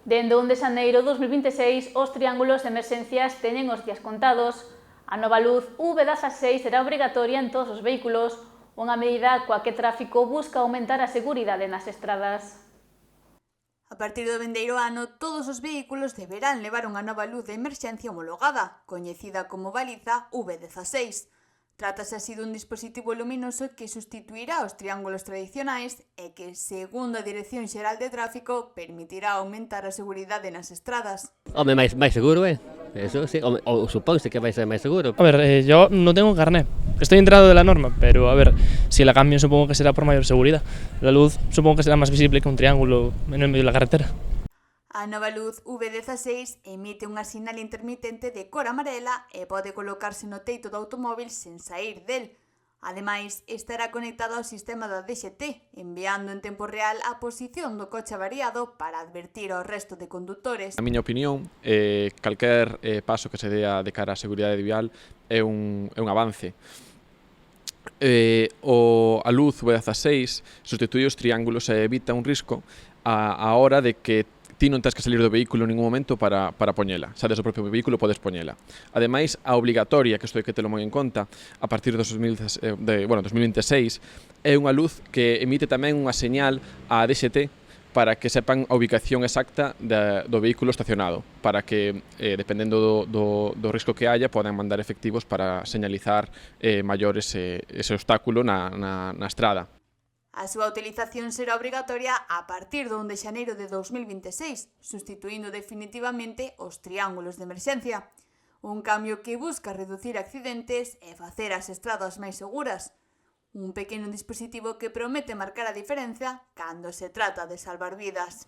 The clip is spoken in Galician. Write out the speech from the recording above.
Dende o 1 de xaneiro de 2026, os triángulos de emerxencias teñen os días contados. A nova luz V16 será obrigatoria en todos os vehículos, unha medida coa que Tráfico busca aumentar a seguridade nas estradas. A partir do vindeiro ano, todos os vehículos deberán levar unha nova luz de emerxencia homologada, coñecida como baliza V16. Trátase así dun dispositivo luminoso que sustituirá os triángulos tradicionais e que, segundo a Dirección Xeral de Tráfico, permitirá aumentar a seguridade nas estradas. Home, máis seguro, eso sí, ou supónse que vai ser máis seguro. A ver, yo no tengo carné, estoy enterado de la norma, pero a ver, si la cambio supongo que será por mayor seguridad. La luz supongo que será más visible que un triángulo en el medio de la carretera. A nova luz V16 emite unha sinal intermitente de cor amarela e pode colocarse no teito do automóbil sen sair del. Ademais, estará conectado ao sistema da DXT, enviando en tempo real a posición do coche avariado para advertir ao resto de condutores. Na miña opinión, calquer paso que se dea de cara á seguridade vial é un avance. A luz V16 substitui os triángulos e evita un risco a hora de que ti non tens que salir do vehículo en ningún momento para poñela. Xa desde o propio vehículo podes poñela. Ademais, a obligatoria, que isto hai que telo moi en conta, a partir dos 2026, é unha luz que emite tamén unha señal á DXT para que sepan a ubicación exacta do vehículo estacionado, para que, dependendo do risco que haya, podan mandar efectivos para señalizar maior ese obstáculo na estrada. A súa utilización será obrigatoria a partir do 1 de xaneiro de 2026, sustituindo definitivamente os triángulos de emerxencia. Un cambio que busca reducir accidentes e facer as estradas máis seguras. Un pequeno dispositivo que promete marcar a diferenza cando se trata de salvar vidas.